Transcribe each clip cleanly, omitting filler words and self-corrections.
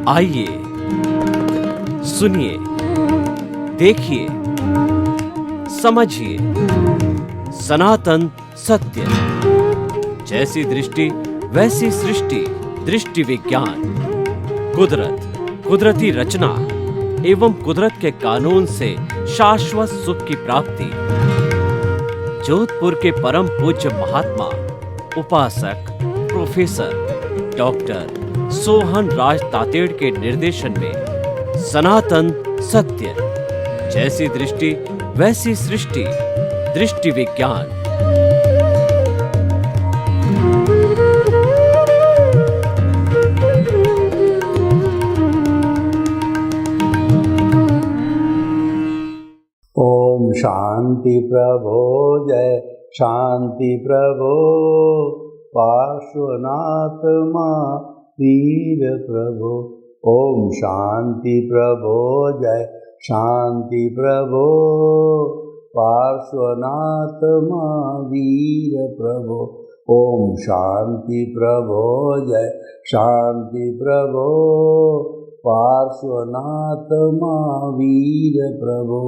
आइए सुनिए, देखिए, समझिए सनातन सत्य। जैसी दृष्टि वैसी सृष्टि, दृष्टि विज्ञान। कुदरत, कुदरती रचना एवं कुदरत के कानून से शाश्वत सुख की प्राप्ति। जोधपुर के परम पूज्य महात्मा उपासक प्रोफेसर डॉक्टर सोहन राज तातेड़ के निर्देशन में सनातन सत्य। जैसी दृष्टि वैसी सृष्टि, दृष्टि विज्ञान। ओम शांति प्रभो जय शांति प्रभो पार्श्वनाथ माँ वीर प्रभो। ओम शांति प्रभो जय शांति प्रभो पार्श्वनाथ महावीर प्रभो। ओम शांति प्रभो जय शांति प्रभो पार्श्वनाथ महावीर प्रभो।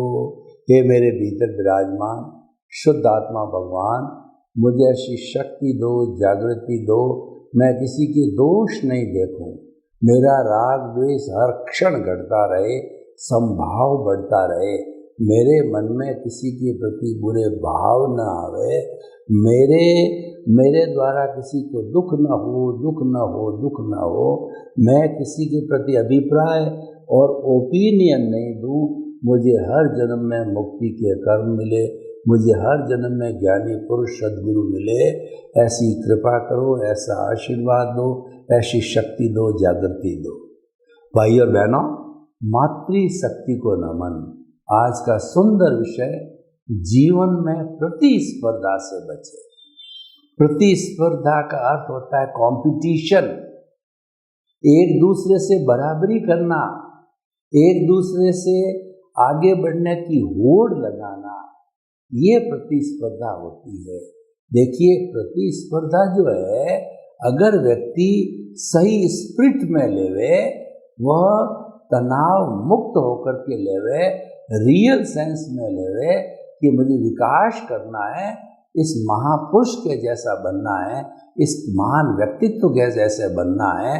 हे मेरे भीतर विराजमान शुद्ध आत्मा भगवान, मुझे ऐसी शक्ति दो, जागृति दो, मैं किसी के दोष नहीं देखूं। मेरा राग द्वेष हर क्षण घटता रहे, संभाव बढ़ता रहे। मेरे मन में किसी के प्रति बुरे भाव न आवे। मेरे द्वारा किसी को दुख न हो, दुख न हो, दुख न हो। मैं किसी के प्रति अभिप्राय और ओपिनियन नहीं दूं। मुझे हर जन्म में मुक्ति के कर्म मिले, मुझे हर जन्म में ज्ञानी पुरुष सद्गुरु मिले। ऐसी कृपा करो, ऐसा आशीर्वाद दो, ऐसी शक्ति दो, जागृति दो। भाई और बहनों, मातृ शक्ति को नमन। आज का सुंदर विषय, जीवन में प्रतिस्पर्धा से बचे। प्रतिस्पर्धा का अर्थ होता है कंपटीशन, एक दूसरे से बराबरी करना, एक दूसरे से आगे बढ़ने की होड़ लगाना, ये प्रतिस्पर्धा होती है। देखिए, प्रतिस्पर्धा जो है, अगर व्यक्ति सही स्पिरिट में लेवे, वह तनाव मुक्त होकर के लेवे, रियल सेंस में लेवे कि मुझे विकास करना है, इस महापुरुष के जैसा बनना है, इस महान व्यक्तित्व के जैसे बनना है,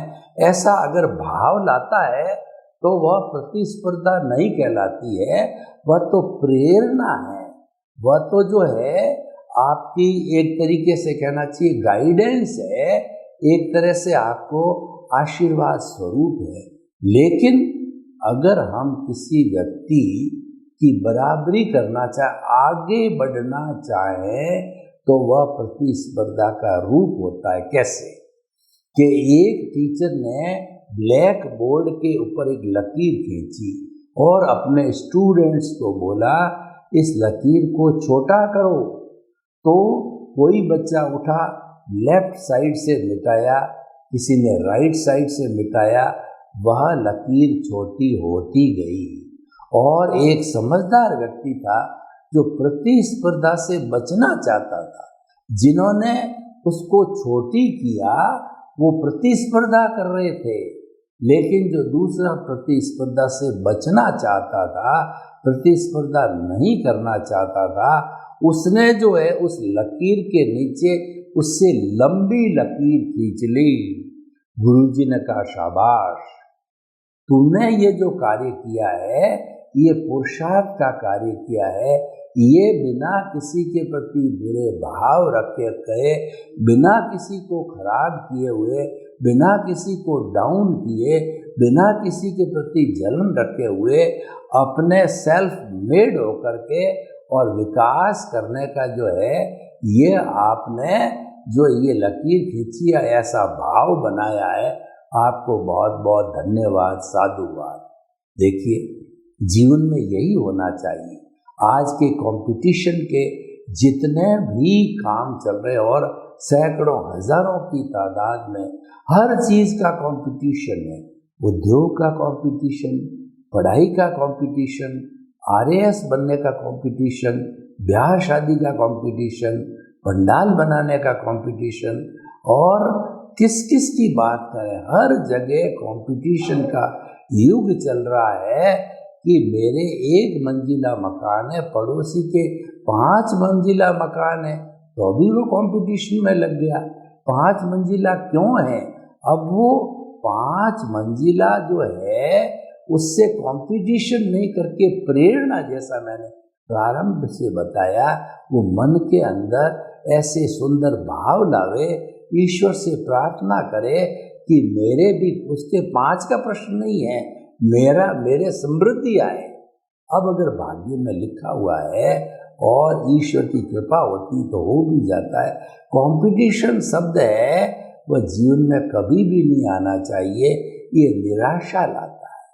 ऐसा अगर भाव लाता है तो वह प्रतिस्पर्धा नहीं कहलाती है, वह तो प्रेरणा है। वह तो जो है आपकी एक तरीके से कहना चाहिए गाइडेंस है, एक तरह से आपको आशीर्वाद स्वरूप है। लेकिन अगर हम किसी व्यक्ति की बराबरी करना चाहे, आगे बढ़ना चाहे, तो वह प्रतिस्पर्धा का रूप होता है। कैसे कि एक टीचर ने ब्लैक बोर्ड के ऊपर एक लकीर खींची और अपने स्टूडेंट्स को बोला, इस लकीर को छोटा करो। तो कोई बच्चा उठा, लेफ्ट साइड से मिटाया, किसी ने राइट साइड से मिटाया, वह लकीर छोटी होती गई। और एक समझदार व्यक्ति था जो प्रतिस्पर्धा से बचना चाहता था। जिन्होंने उसको छोटी किया वो प्रतिस्पर्धा कर रहे थे, लेकिन जो दूसरा प्रतिस्पर्धा से बचना चाहता था, प्रतिस्पर्धा नहीं करना चाहता था, उसने जो है उस लकीर के नीचे उससे लंबी लकीर खींच ली। गुरुजी ने कहा, शाबाश, तूने ये जो कार्य किया है, ये पुरुषार्थ का कार्य किया है। ये बिना किसी के प्रति बुरे भाव रखे कहे, बिना किसी को खराब किए हुए, बिना किसी को डाउन किए, बिना किसी के प्रति जलन रखे हुए, अपने सेल्फ मेड होकर के और विकास करने का जो है, ये आपने जो ये लकीर खींची है, ऐसा भाव बनाया है, आपको बहुत बहुत धन्यवाद, साधुवाद। देखिए, जीवन में यही होना चाहिए। आज के कंपटीशन के जितने भी काम चल रहे, और सैकड़ों हजारों की तादाद में हर चीज़ का कंपटीशन है। उद्योग का कंपटीशन, पढ़ाई का कंपटीशन, आरएएस बनने का कंपटीशन, ब्याह शादी का कंपटीशन, पंडाल बनाने का कंपटीशन, और किस किस की बात करें, हर जगह कंपटीशन का युग चल रहा है कि मेरे 1 मंजिला मकान है, पड़ोसी के 5 मंजिला मकान है, तो अभी वो कंपटीशन में लग गया। 5 मंजिला क्यों है? अब वो 5 मंजिला जो है उससे कंपटीशन नहीं करके प्रेरणा, जैसा मैंने प्रारंभ से बताया, वो मन के अंदर ऐसे सुंदर भाव लावे, ईश्वर से प्रार्थना करे कि मेरे भी, उसके 5 का प्रश्न नहीं है, मेरे समृद्धि आए। अब अगर भाग्य में लिखा हुआ है और ईश्वर की कृपा होती तो हो भी जाता है। कंपटीशन शब्द है वह जीवन में कभी भी नहीं आना चाहिए। ये निराशा लाता है,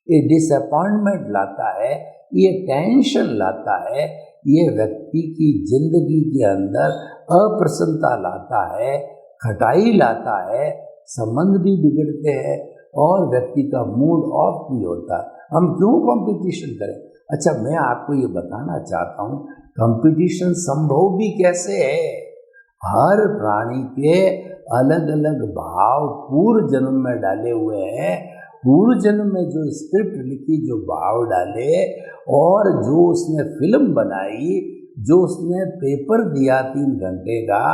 ये डिसअपॉइंटमेंट लाता है, ये टेंशन लाता है, ये व्यक्ति की जिंदगी के अंदर अप्रसन्नता लाता है, खटाई लाता है, संबंध भी बिगड़ते हैं और व्यक्ति का मूड ऑफ भी होता है। हम क्यों कंपटीशन करें? अच्छा, मैं आपको ये बताना चाहता हूँ कंपटीशन संभव भी कैसे है। हर प्राणी के अलग अलग भाव पूर्व जन्म में डाले हुए हैं। पूर्व जन्म में जो स्क्रिप्ट लिखी, जो भाव डाले और जो उसने फिल्म बनाई, जो उसने पेपर दिया 3 घंटे का,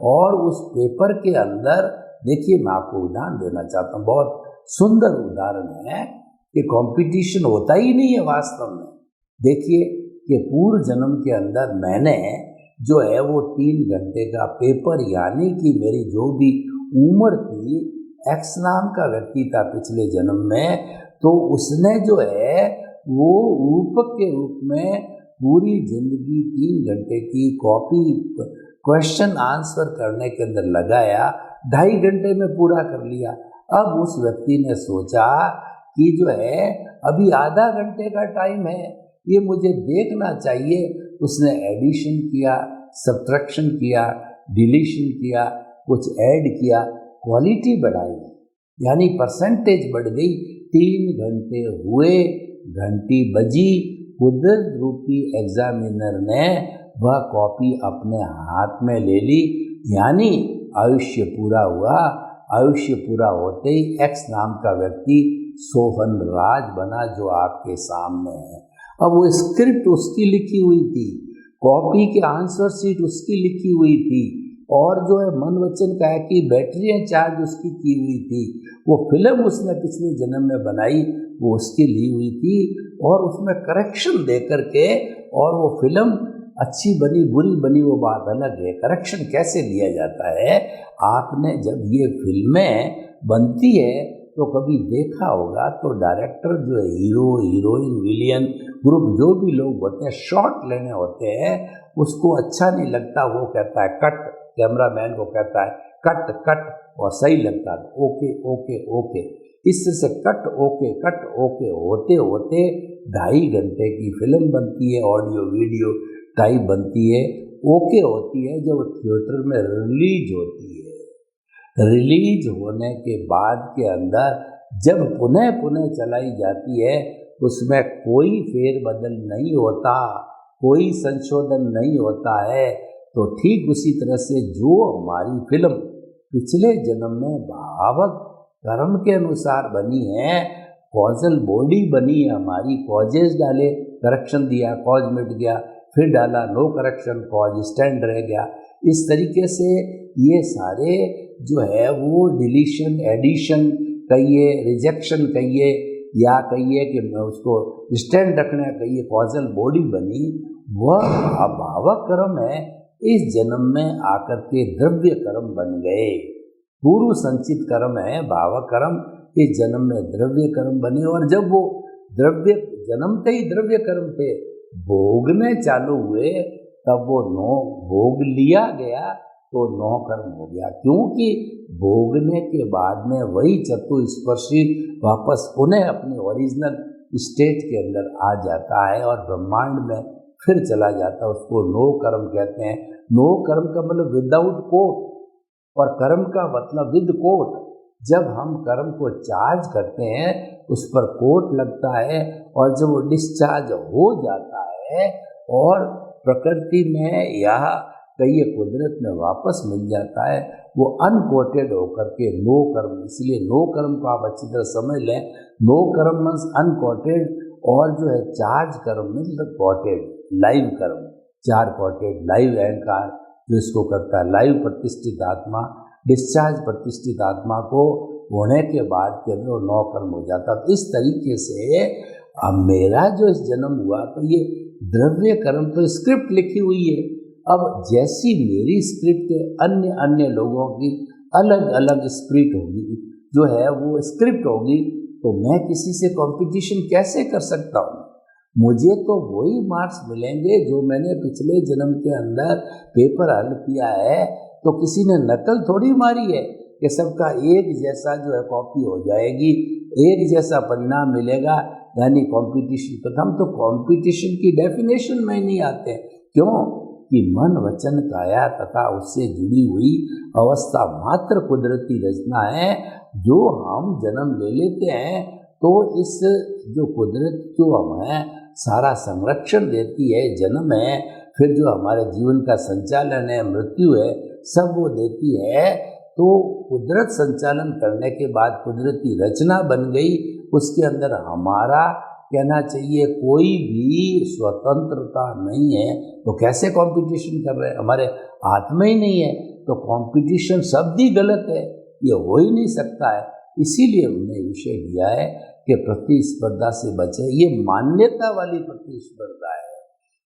और उस पेपर के अंदर देखिए, मैं आपको उदाहरण देना चाहता हूँ, बहुत सुंदर उदाहरण है कि कंपटीशन होता ही नहीं है वास्तव में। देखिए कि पूर्व जन्म के अंदर मैंने जो है वो 3 घंटे का पेपर, यानी कि मेरी जो भी उम्र थी, एक्स नाम का व्यक्ति था पिछले जन्म में, तो उसने जो है वो रूपक के रूप में पूरी जिंदगी 3 घंटे की कॉपी क्वेश्चन आंसर करने के अंदर लगाया, 2.5 घंटे में पूरा कर लिया। अब उस व्यक्ति ने सोचा कि जो है अभी आधा घंटे का टाइम है, ये मुझे देखना चाहिए। उसने एडिशन किया, सब्ट्रैक्शन किया, डिलीशन किया, कुछ ऐड किया, क्वालिटी बढ़ाई, यानी परसेंटेज बढ़ गई। 3 घंटे हुए, घंटी बजी, कुदरत रूपी एग्जामिनर ने वह कॉपी अपने हाथ में ले ली, यानी आयुष्य पूरा हुआ। आयुष्य पूरा होते ही एक्स नाम का व्यक्ति सोहन राज बना, जो आपके सामने है। अब वो स्क्रिप्ट उसकी लिखी हुई थी, कॉपी के आंसर शीट उसकी लिखी हुई थी, और जो है मन वचन का है कि बैटरी चार्ज उसकी की हुई थी। वो फिल्म उसने पिछले जन्म में बनाई, वो उसकी ली हुई थी, और उसमें करेक्शन दे करके, और वो फिल्म अच्छी बनी बुरी बनी वो बात अलग है। करेक्शन कैसे लिया जाता है? आपने जब ये फिल्में बनती है तो कभी देखा होगा, तो डायरेक्टर जो है, हीरो हीरोइन विलियन ग्रुप जो भी लोग होते हैं, शॉट लेने होते हैं, उसको अच्छा नहीं लगता, वो कहता है कट, कैमरामैन को कहता है कट कट, और सही लगता है ओके ओके ओके। इससे कट ओके होते होते 2.5 घंटे की फिल्म बनती है, ऑडियो वीडियो टाइप बनती है, ओके होती है जब थिएटर में रिलीज होती है। रिलीज होने के बाद के अंदर जब पुनः पुनः चलाई जाती है, उसमें कोई फेरबदल नहीं होता, कोई संशोधन नहीं होता है। तो ठीक उसी तरह से जो हमारी फिल्म पिछले जन्म में भावक कर्म के अनुसार बनी है, कॉजल बॉडी बनी है हमारी, कॉजेज डाले, करेक्शन दिया, कॉज मिट गया, फिर डाला नो करेक्शन, कॉज स्टैंड रह गया। इस तरीके से ये सारे जो है वो डिलीशन, एडिशन कहिए, रिजेक्शन कहिए, या कहिए कि मैं उसको स्टैंड रखने कहिए, कॉजल बॉडी बनी, वह अभावक कर्म है। इस जन्म में आकर के द्रव्य कर्म बन गए। पूर्व संचित कर्म है भावक कर्म, इस जन्म में द्रव्य कर्म बने, और जब वो द्रव्य जन्मते ही द्रव्य कर्म थे, भोगने चालू हुए, तब वो 9 भोग लिया गया तो 9 कर्म हो गया। क्योंकि भोगने के बाद में वही चतुस्पर्शी वापस पुनः अपने ओरिजिनल स्टेट के अंदर आ जाता है और ब्रह्मांड में फिर चला जाता है। उसको 9 कर्म कहते हैं। 9 कर्म का मतलब विदाउट कोट, और कर्म का मतलब विद कोट। जब हम कर्म को चार्ज करते हैं उस पर कोट लगता है, और जब वो डिस्चार्ज हो जाता है और प्रकृति में या कहीं ये कुदरत में वापस मिल जाता है, वो अनकोटेड होकर के नो कर्म, इसलिए नो कर्म को आप अच्छी तरह समझ लें। नो कर्म मीन्स अनकोटेड, और जो है चार्ज कर्म मीन्स कोटेड, लाइव कर्म, चार कोटेड, लाइव अहंकार जो इसको करता है, लाइव प्रतिष्ठित आत्मा, डिस्चार्ज प्रतिष्ठित आत्मा को होने के बाद के अंदर नौ कर्म हो जाता। तो इस तरीके से अब मेरा जो इस जन्म हुआ तो ये द्रव्य कर्म तो स्क्रिप्ट लिखी हुई है। अब जैसी मेरी स्क्रिप्ट अन्य अन्य लोगों की अलग अलग स्क्रिप्ट होगी, जो है वो स्क्रिप्ट होगी, तो मैं किसी से कंपटीशन कैसे कर सकता हूँ? मुझे तो वही मार्क्स मिलेंगे जो मैंने पिछले जन्म के अंदर पेपर हल किया है। तो किसी ने नकल थोड़ी मारी है कि सबका एक जैसा जो है कॉपी हो जाएगी, एक जैसा परिणाम मिलेगा, यानी कंपटीशन। तो हम तो कंपटीशन की डेफिनेशन में नहीं आते। क्यों? कि मन वचन काया तथा उससे जुड़ी हुई अवस्था मात्र कुदरती रचना है जो हम जन्म ले लेते हैं। तो इस जो कुदरत जो हमें सारा संरक्षण देती है, जन्म है, फिर जो हमारे जीवन का संचालन है, मृत्यु है, सब वो देती है। तो कुदरत संचालन करने के बाद कुदरती रचना बन गई, उसके अंदर हमारा कहना चाहिए कोई भी स्वतंत्रता नहीं है। तो कैसे कंपटीशन कर रहे हैं? हमारे हाथ में ही नहीं है। तो कंपटीशन शब्द ही गलत है, ये हो ही नहीं सकता है। इसीलिए उन्हें विषय दिया है कि प्रतिस्पर्धा से बचे। ये मान्यता वाली प्रतिस्पर्धा है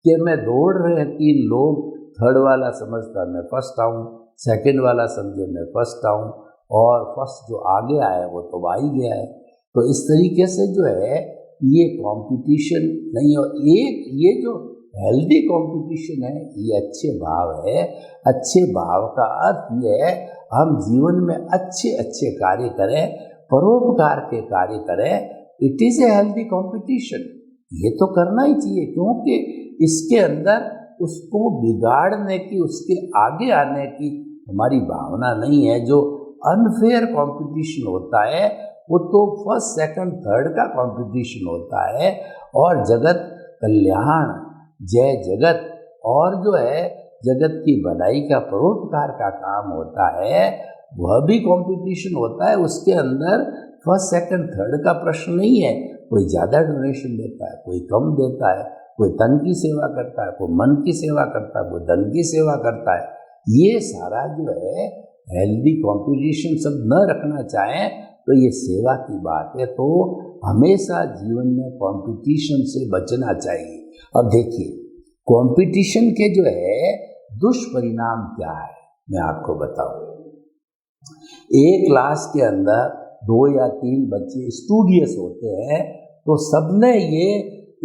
कि मैं दौड़ रहे हैं, 3 लोग, थर्ड वाला समझता मैं फर्स्ट आऊँ, सेकंड वाला समझे मैं फर्स्ट आऊँ, और फर्स्ट जो आगे आया वो तो आ ही गया है। तो इस तरीके से जो है ये कंपटीशन नहीं हो। एक ये जो हेल्दी कंपटीशन है ये अच्छे भाव है। अच्छे भाव का अर्थ ये है हम जीवन में अच्छे अच्छे कार्य करें, परोपकार के कार्य करें। It is a healthy competition. ये तो करना ही चाहिए, क्योंकि इसके अंदर उसको बिगाड़ने की, उसके आगे आने की हमारी भावना नहीं है। जो अनफेयर कंपटीशन होता है वो तो फर्स्ट सेकंड थर्ड का कंपटीशन होता है। और जगत कल्याण, जय जगत, और जो है जगत की भलाई का परोपकार का काम होता है, वह भी कंपटीशन होता है। उसके अंदर फर्स्ट सेकंड थर्ड का प्रश्न नहीं है। कोई ज़्यादा डोनेशन देता है, कोई कम देता है, कोई तन की सेवा करता है, कोई मन की सेवा करता है, कोई धन की सेवा करता है। ये सारा जो है हेल्दी कंपटीशन सब न रखना चाहें तो ये सेवा की बात है। तो हमेशा जीवन में कंपटीशन से बचना चाहिए। अब देखिए कंपटीशन के जो है दुष्परिणाम क्या है, मैं आपको बताऊं। एक क्लास के अंदर 2 या 3 बच्चे स्टूडियस होते हैं, तो सबने ये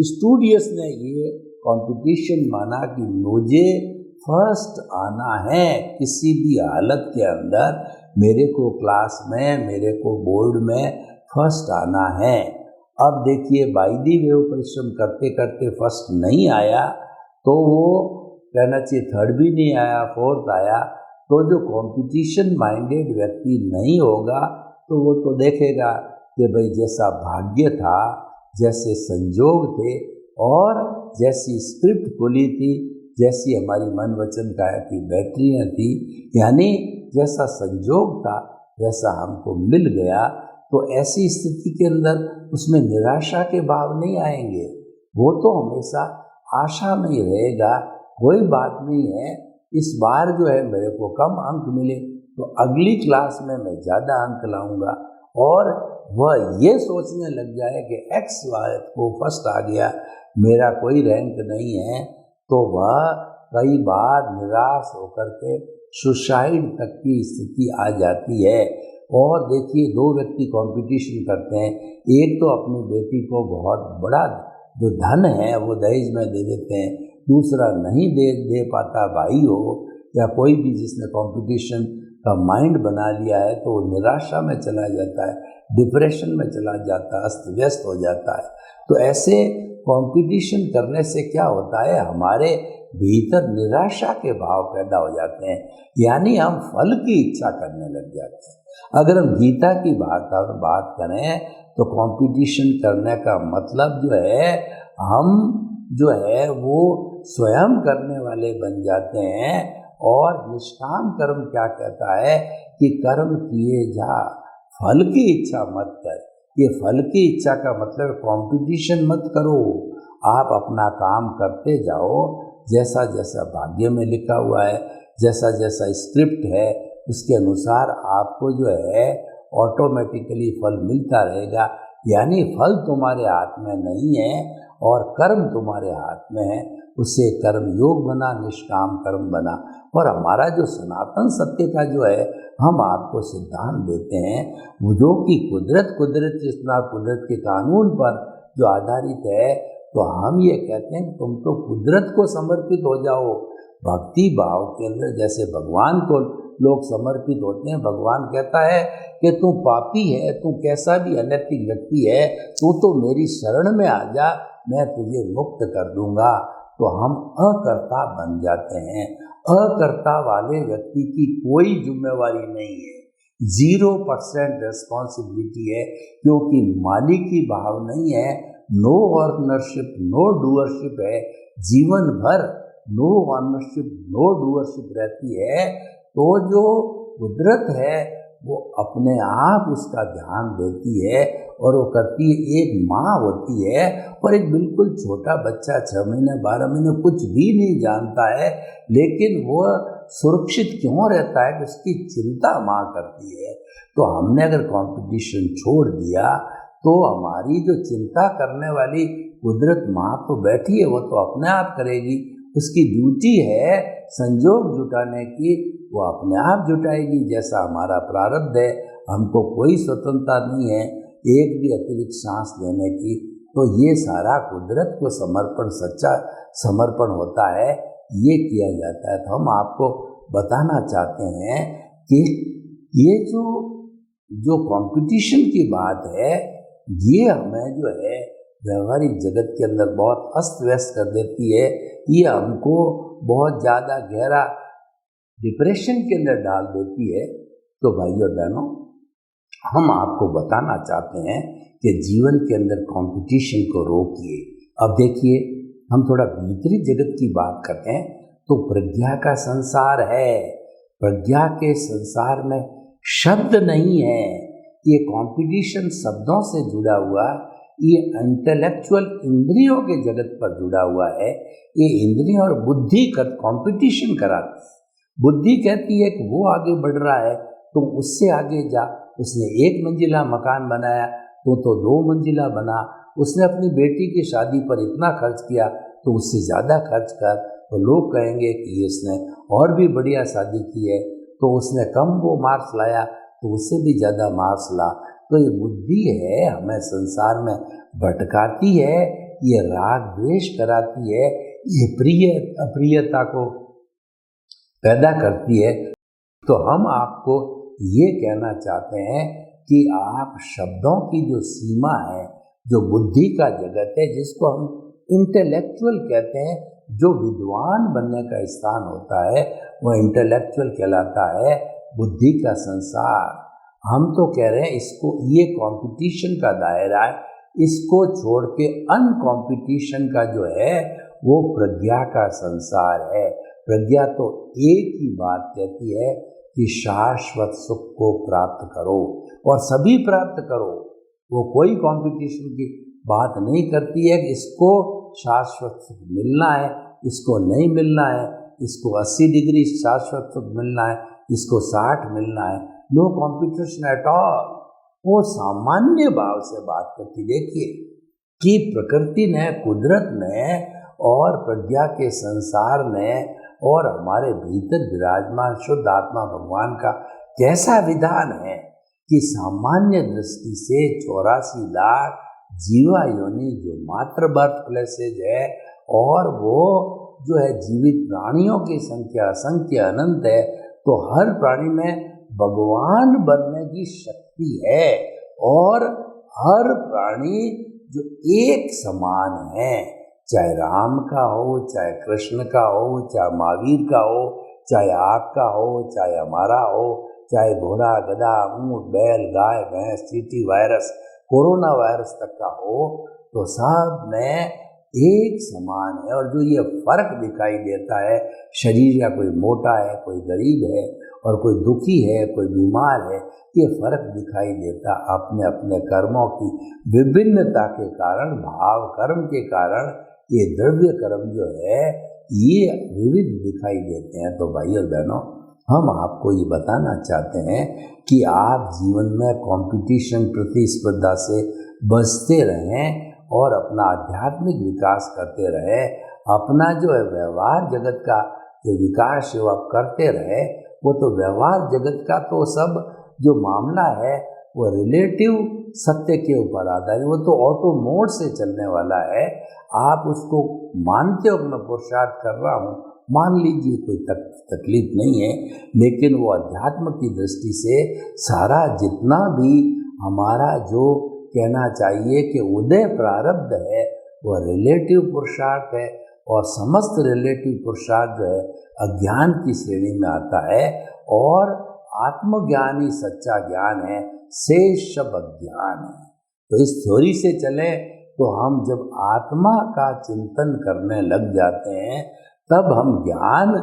स्टूडियस ने ये कंपटीशन माना कि मुझे फर्स्ट आना है किसी भी हालत के अंदर, मेरे को क्लास में, मेरे को बोर्ड में फर्स्ट आना है। अब देखिए बाइदी वे परिश्रम करते करते फर्स्ट नहीं आया तो वो कहना चाहिए थर्ड भी नहीं आया, फोर्थ आया। तो जो कंपटीशन माइंडेड व्यक्ति नहीं होगा तो वो तो देखेगा कि भाई जैसा भाग्य था, जैसे संजोग थे, और जैसी स्क्रिप्ट खुली थी, जैसी हमारी मन वचन काया की बैटरियाँ थी, यानी जैसा संजोग था वैसा हमको मिल गया। तो ऐसी स्थिति के अंदर उसमें निराशा के भाव नहीं आएंगे, वो तो हमेशा आशा में ही रहेगा। कोई बात नहीं है, इस बार जो है मेरे को कम अंक मिले तो अगली क्लास में मैं ज़्यादा अंक लाऊंगा। और वह ये सोचने लग जाए कि एक्स वाले को फर्स्ट आ गया, मेरा कोई रैंक नहीं है, तो वह कई बार निराश होकर के सुसाइड तक की स्थिति आ जाती है। और देखिए 2 व्यक्ति कंपटीशन करते हैं, एक तो अपनी बेटी को बहुत बड़ा जो धन है वो दहेज में दे देते हैं, दूसरा नहीं दे पाता, भाई हो या कोई भी जिसने कंपटीशन का माइंड बना लिया है तो वो निराशा में चला जाता है, डिप्रेशन में चला जाता है, अस्त व्यस्त हो जाता है। तो ऐसे कंपटीशन करने से क्या होता है, हमारे भीतर निराशा के भाव पैदा हो जाते हैं, यानी हम फल की इच्छा करने लग जाते हैं। अगर हम गीता की बात करें तो कंपटीशन करने का मतलब जो है हम जो है वो स्वयं करने वाले बन जाते हैं और निष्काम कर्म क्या कहता है कि कर्म किए जा, फल की इच्छा मत कर। ये फल की इच्छा का मतलब कंपटीशन मत करो, आप अपना काम करते जाओ, जैसा जैसा भाग्य में लिखा हुआ है, जैसा जैसा स्क्रिप्ट है उसके अनुसार आपको जो है ऑटोमेटिकली फल मिलता रहेगा। यानी फल तुम्हारे हाथ में नहीं है और कर्म तुम्हारे हाथ में है। उससे कर्म योग बना, निष्काम कर्म बना। और हमारा जो सनातन सत्य का जो है हम आपको सिद्धांत देते हैं, वो जो कि कुदरत चेतना कुदरत के कानून पर जो आधारित है, तो हम ये कहते हैं तुम तो कुदरत को समर्पित हो जाओ। भक्ति भाव के अंदर जैसे भगवान को लोग समर्पित होते हैं, भगवान कहता है कि तू पापी है, तू कैसा भी अनैतिक व्यक्ति है, तू तो मेरी शरण में आ जा, मैं तुझे मुक्त कर दूंगा। तो हम अकर्ता बन जाते हैं। अकर्ता वाले व्यक्ति की कोई जिम्मेवारी नहीं है, 0% रिस्पॉन्सिबिलिटी है, क्योंकि मालिकी भाव नहीं है, नो ऑनरशिप नो डूअरशिप है। जीवन भर नो ऑनरशिप नो डूअरशिप रहती है। तो जो कुदरत है वो अपने आप उसका ध्यान देती है और वो करती है। एक माँ होती है और एक बिल्कुल छोटा बच्चा 6 महीने 12 महीने कुछ भी नहीं जानता है, लेकिन वो सुरक्षित क्यों रहता है कि उसकी चिंता माँ करती है। तो हमने अगर कंपटीशन छोड़ दिया तो हमारी जो चिंता करने वाली कुदरत माँ तो बैठी है, वो तो अपने आप करेगी। उसकी ड्यूटी है संजोग जुटाने की, वो अपने आप जुटाएगी जैसा हमारा प्रारब्ध है। हमको कोई स्वतंत्रता नहीं है एक भी अतिरिक्त सांस लेने की। तो ये सारा कुदरत को समर्पण, सच्चा समर्पण होता है, ये किया जाता है। तो हम आपको बताना चाहते हैं कि ये जो कंपटीशन की बात है, ये हमें जो है व्यवहारिक जगत के अंदर बहुत अस्त व्यस्त कर देती है। ये हमको बहुत ज़्यादा गहरा डिप्रेशन के अंदर डाल देती है। तो भाइयों बहनों, हम आपको बताना चाहते हैं कि जीवन के अंदर कंपटीशन को रोकिए। अब देखिए, हम थोड़ा भीतरी जगत की बात करते हैं तो प्रज्ञा का संसार है। प्रज्ञा के संसार में शब्द नहीं है, ये कंपटीशन शब्दों से जुड़ा हुआ, ये इंटेलेक्चुअल इंद्रियों के जगत पर जुड़ा हुआ है। ये इंद्रियों और बुद्धि का कंपटीशन कराती है। बुद्धि कहती है कि वो आगे बढ़ रहा है, तुम उससे आगे जा। उसने 1 मंजिला मकान बनाया, तो 2 मंजिला बना। उसने अपनी बेटी की शादी पर इतना खर्च किया, तो उससे ज़्यादा खर्च कर। तो लोग कहेंगे कि इसने और भी बढ़िया शादी की है। तो उसने कम वो मार्क्स लाया, तो उससे भी ज़्यादा मार्क्स ला। तो ये बुद्धि है, हमें संसार में भटकाती है, ये राग द्वेष कराती है, ये प्रिय अप्रियता को पैदा करती है। तो हम आपको ये कहना चाहते हैं कि आप शब्दों की जो सीमा है, जो बुद्धि का जगत है, जिसको हम इंटेलेक्चुअल कहते हैं, जो विद्वान बनने का स्थान होता है, वह इंटेलेक्चुअल कहलाता है, बुद्धि का संसार। हम तो कह रहे हैं इसको, ये कंपटीशन का दायरा है, इसको छोड़ के अनकॉम्पिटिशन का जो है वो प्रज्ञा का संसार है। प्रज्ञा तो एक ही बात कहती है कि शाश्वत सुख को प्राप्त करो और सभी प्राप्त करो। वो कोई कंपटीशन की बात नहीं करती है कि इसको शाश्वत सुख मिलना है, इसको नहीं मिलना है, इसको 80 डिग्री शाश्वत सुख मिलना है, इसको 60 मिलना है। No competition at all. वो सामान्य भाव से बात करती। देखिए कि प्रकृति ने, कुदरत ने और प्रज्ञा के संसार ने और हमारे भीतर विराजमान शुद्ध आत्मा भगवान का कैसा विधान है कि सामान्य दृष्टि से 84 लाख जीवा योनि जो मात्र बर्थ प्लेसेज है, और वो जो है जीवित प्राणियों की संख्या असंख्य अनंत है। तो हर प्राणी में भगवान बनने की शक्ति है और हर प्राणी जो एक समान है, चाहे राम का हो, चाहे कृष्ण का हो, चाहे महावीर का हो, चाहे आपका हो, चाहे हमारा हो, चाहे घोड़ा गधा ऊंट बैल गाय भैंस चींटी वायरस कोरोना वायरस तक का हो, तो सब में एक समान है। और जो ये फर्क दिखाई देता है, शरीर या कोई मोटा है, कोई गरीब है, और कोई दुखी है, कोई बीमार है, ये फर्क दिखाई देता अपने अपने कर्मों की विभिन्नता के कारण, भाव कर्म के कारण ये द्रव्य कर्म जो है ये विविध दिखाई देते हैं। तो भाई और बहनों, हम आपको ये बताना चाहते हैं कि आप जीवन में कंपटीशन, प्रतिस्पर्धा से बचते रहें और अपना आध्यात्मिक विकास करते रहे। अपना जो है व्यवहार जगत का जो विकास है वो आप करते रहे। वो तो व्यवहार जगत का तो सब जो मामला है वो रिलेटिव सत्य के ऊपर आता है, वो तो ऑटो मोड से चलने वाला है। आप उसको मानते हो कि मैं पुरुषार्थ कर रहा हूँ, मान लीजिए, कोई तकलीफ नहीं है। लेकिन वो अध्यात्म की दृष्टि से सारा जितना भी हमारा जो कहना चाहिए कि उदय प्रारब्ध है वो रिलेटिव पुरुषार्थ है, और समस्त रिलेटिव पुरुषार्थ जो है अज्ञान की श्रेणी में आता है। और आत्मज्ञान ही सच्चा ज्ञान है, शेष सब अज्ञान है। तो इस थ्योरी से चले तो हम जब आत्मा का चिंतन करने लग जाते हैं तब हम ज्ञान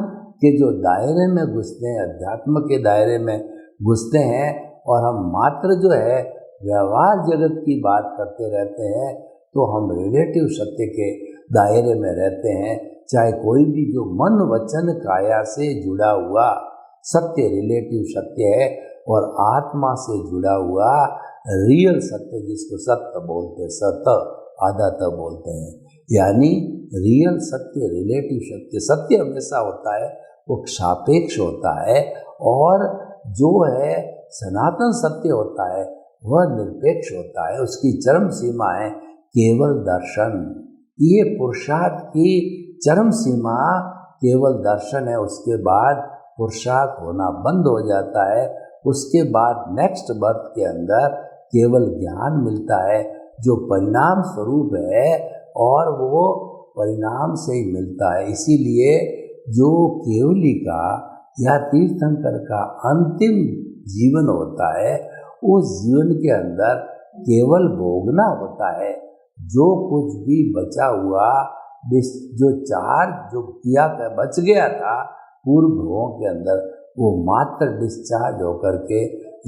के जो दायरे में घुसते हैं, अध्यात्म के दायरे में घुसते हैं, और हम मात्र जो है व्यवहार जगत की बात करते रहते हैं, तो हम रिलेटिव सत्य के दायरे में रहते हैं। चाहे कोई भी जो मन वचन काया से जुड़ा हुआ सत्य रिलेटिव सत्य है, और आत्मा से जुड़ा हुआ रियल सत्य, जिसको सत्य बोलते हैं, सत्य आधा त बोलते हैं, यानी रियल सत्य, रिलेटिव सत्य। सत्य हमेशा होता है, वो सापेक्ष होता है, और जो है सनातन सत्य होता है वह निरपेक्ष होता है। उसकी चरम सीमा है केवल दर्शन। ये पुरुषार्थ की चरम सीमा केवल दर्शन है। उसके बाद पुरुषार्थ होना बंद हो जाता है। उसके बाद नेक्स्ट बर्थ के अंदर केवल ज्ञान मिलता है जो परिणाम स्वरूप है, और वो परिणाम से ही मिलता है। इसीलिए जो केवली का या तीर्थंकर का अंतिम जीवन होता है, उस जीवन के अंदर केवल भोगना होता है। जो कुछ भी बचा हुआ, जो किया बच गया था पूर्व भोगों के अंदर, वो मात्र डिस्चार्ज होकर के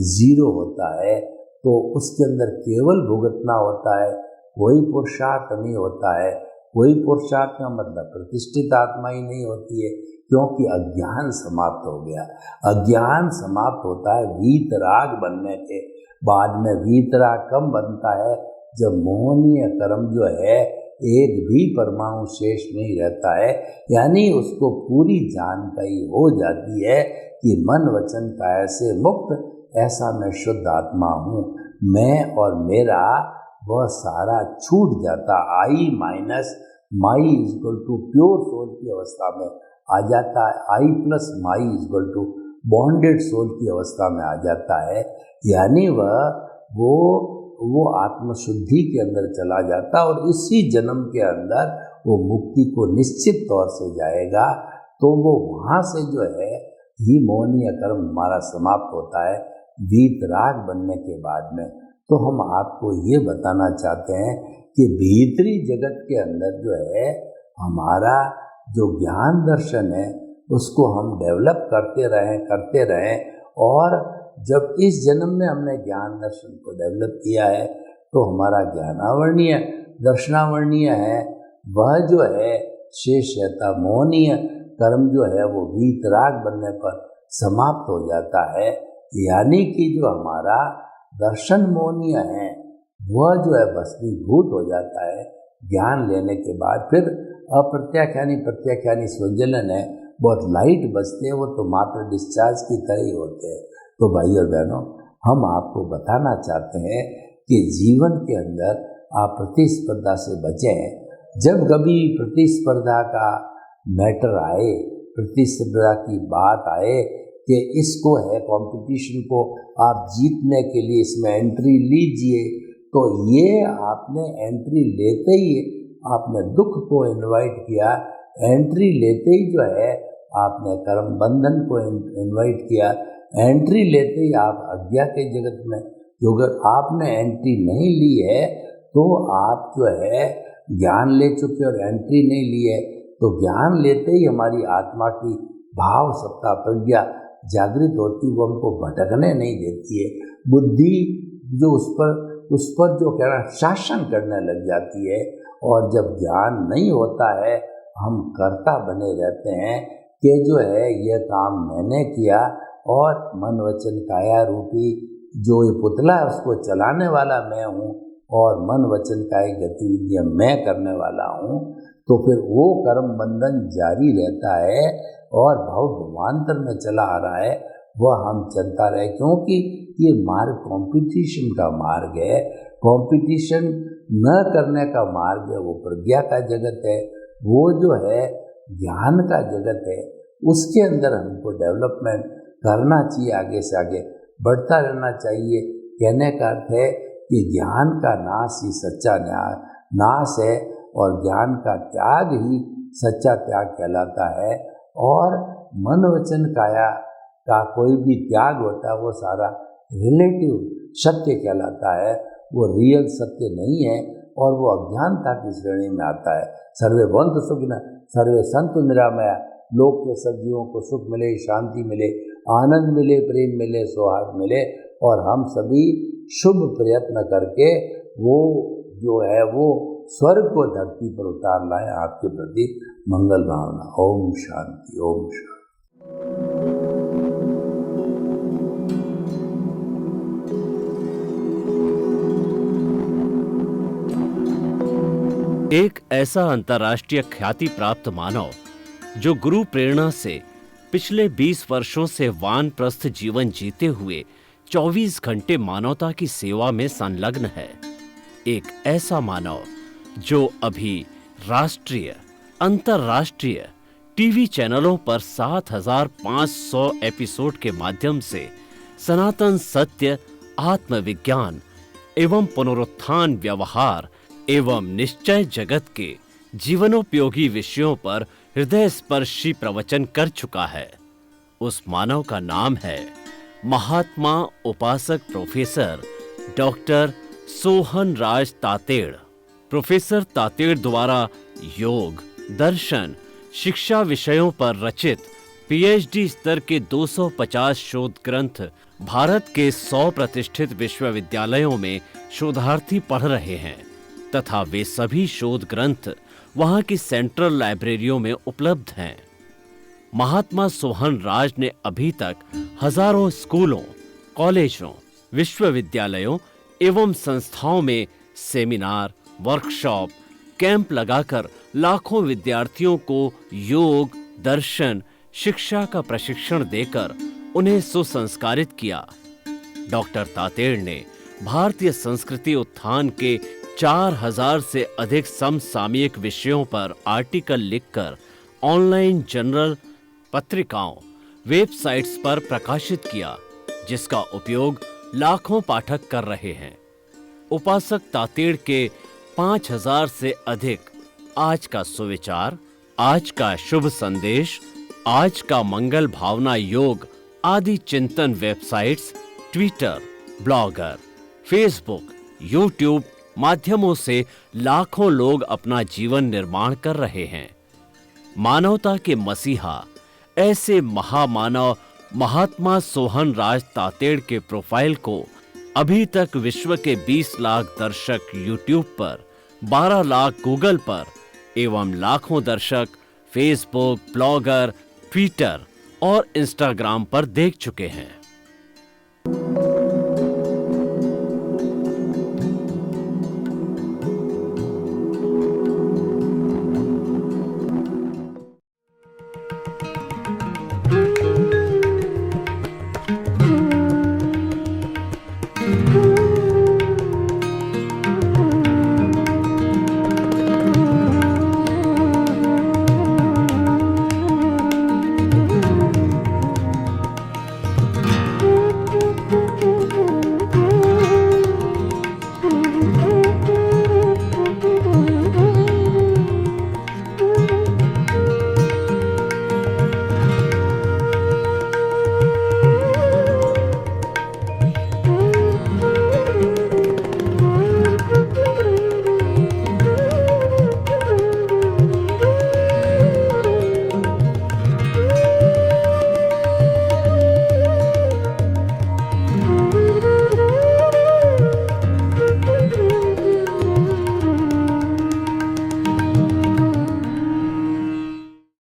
जीरो होता है। तो उसके अंदर केवल भुगतना होता है, कोई पुरुषार्थ नहीं होता है। कोई पुरुषार्थ का मतलब प्रतिष्ठित आत्मा ही नहीं होती है, क्योंकि अज्ञान समाप्त हो गया। अज्ञान समाप्त होता है वीतराग बनने के बाद में। वीतराग कब बनता है? जब मोहनीय कर्म जो है एक भी परमाणु शेष नहीं रहता है, यानी उसको पूरी जानकारी हो जाती है कि मन वचन काया से मुक्त ऐसा मैं शुद्ध आत्मा हूँ। मैं और मेरा वह सारा छूट जाता। I minus my is equal to pure soul की अवस्था में आ जाता है। I plus my is equal to bonded soul की अवस्था में आ जाता है, यानी वो आत्मशुद्धि के अंदर चला जाता, और इसी जन्म के अंदर वो मुक्ति को निश्चित तौर से जाएगा। तो वो वहाँ से जो है ही मोहनीय कर्म हमारा समाप्त होता है वीतराग बनने के बाद में। तो हम आपको ये बताना चाहते हैं कि भीतरी जगत के अंदर जो है हमारा जो ज्ञान दर्शन है उसको हम डेवलप करते रहें, और जब इस जन्म में हमने ज्ञान दर्शन को डेवलप किया है तो हमारा ज्ञानावर्णीय दर्शनावर्णीय है, वह जो है शेष रहता। मोहनीय कर्म जो है वो वीतराग बनने पर समाप्त हो जाता है, यानी कि जो हमारा दर्शन मोहनीय है वह जो है भस्मीभूत हो जाता है ज्ञान लेने के बाद। फिर अप्रत्याख्यानी प्रत्याख्यानी स्वजलन है, बहुत लाइट बचते हैं, वो तो मात्र डिस्चार्ज की तरह ही होते हैं। तो भाई और बहनों, हम आपको बताना चाहते हैं कि जीवन के अंदर आप प्रतिस्पर्धा से बचें। जब कभी प्रतिस्पर्धा का मैटर आए, प्रतिस्पर्धा की बात आए कि इसको है कंपटीशन को आप जीतने के लिए इसमें एंट्री लीजिए, तो ये आपने एंट्री लेते ही आपने दुख को इनवाइट किया। एंट्री लेते ही जो है आपने कर्म बंधन को इनवाइट किया। एंट्री लेते ही आप अज्ञा के जगत में, जो अगर आपने एंट्री नहीं ली है तो आप जो है ज्ञान ले चुके और एंट्री नहीं ली है, तो ज्ञान लेते ही हमारी आत्मा की भाव सत्ता प्रज्ञा जागृत होती, वो हमको भटकने नहीं देती है। बुद्धि जो उस पर जो कहना शासन करने लग जाती है, और जब ज्ञान नहीं होता है हम कर्ता बने रहते हैं कि जो है यह काम मैंने किया, और मन वचन काया रूपी जो ये पुतला है उसको चलाने वाला मैं हूँ, और मन वचन काया गतिविधियाँ मैं करने वाला हूँ, तो फिर वो कर्म बंधन जारी रहता है और भाव भवान्तर में चला आ रहा है, वह हम चलता रहे। क्योंकि ये मार्ग कंपटीशन का मार्ग है, कंपटीशन न करने का मार्ग है, वो प्रज्ञा का जगत है, वो जो है ज्ञान का जगत है, उसके अंदर हमको डेवलपमेंट करना चाहिए, आगे से आगे बढ़ता रहना चाहिए। कहने का अर्थ है कि ज्ञान का नाश ही सच्चा नाश है, और ज्ञान का त्याग ही सच्चा त्याग कहलाता है। और मन वचन काया का कोई भी त्याग होता है वो सारा रिलेटिव सत्य कहलाता है, वो रियल सत्य नहीं है, और वो अज्ञानता की श्रेणी में आता है। सर्वे भवन्तु सुखिनः सर्वे सन्तु निरामया, लोक के सब जीवों को सुख मिले, शांति मिले, आनंद मिले, प्रेम मिले, सौहार्द मिले, और हम सभी शुभ प्रयत्न करके वो जो है वो स्वर्ग को धरती पर उतार लाए। आपके प्रति मंगल भावना। ओम शांति, ओम शांति। एक ऐसा अंतर्राष्ट्रीय ख्याति प्राप्त मानव जो गुरु प्रेरणा से पिछले 20 वर्षों से वानप्रस्थ जीवन जीते हुए 24 घंटे मानवता की सेवा में संलग्न है। एक ऐसा मानव जो अभी राष्ट्रीय, अंतर्राष्ट्रीय टीवी चैनलों पर 7,500 एपिसोड के माध्यम से सनातन सत्य, आत्मविज्ञान एवं पुनरुत्थान व्यवहार एवं निश्चय जगत के जीवनोपयोगी विषयों पर हृदय स्पर्शी प्रवचन कर चुका है। उस मानव का नाम है महात्मा उपासक प्रोफेसर डॉक्टर सोहन राज तातेड़। प्रोफेसर तातेड़ द्वारा योग, दर्शन, शिक्षा विषयों पर रचित पीएचडी स्तर के 250 शोध ग्रंथ भारत के 100 प्रतिष्ठित विश्वविद्यालयों में शोधार्थी पढ़ रहे हैं, तथा वे सभी शोध ग्रंथ वहां की सेंट्रल लाइब्रेरियों में उपलब्ध हैं। महात्मा सोहन राज ने अभी तक हजारों स्कूलों, कॉलेजों, विश्वविद्यालयों एवं संस्थाओं में सेमिनार, वर्कशॉप, कैंप लगाकर लाखों विद्यार्थियों को योग, दर्शन, शिक्षा का प्रशिक्षण देकर उन्हें सुसंस्कारित किया। डॉक्टर तातेड़ ने भारतीय संस्कृति उत्थान के 4000 से अधिक समसामयिक विषयों पर आर्टिकल लिखकर ऑनलाइन जर्नल, पत्रिकाओं, वेबसाइट्स पर प्रकाशित किया, जिसका उपयोग लाखों पाठक कर रहे हैं। उपासक तातेड़ के 5000 से अधिक आज का सुविचार, आज का शुभ संदेश, आज का मंगल भावना योग आदि चिंतन websites, Twitter, blogger, Facebook, YouTube माध्यमों से लाखों लोग अपना जीवन निर्माण कर रहे हैं। मानवता के मसीहा ऐसे महामानव महात्मा सोहन राज तातेड़ के प्रोफाइल को अभी तक विश्व के 20 लाख दर्शक यूट्यूब पर, 12 लाख गूगल पर एवं लाखों दर्शक फेसबुक, ब्लॉगर, ट्विटर और इंस्टाग्राम पर देख चुके हैं।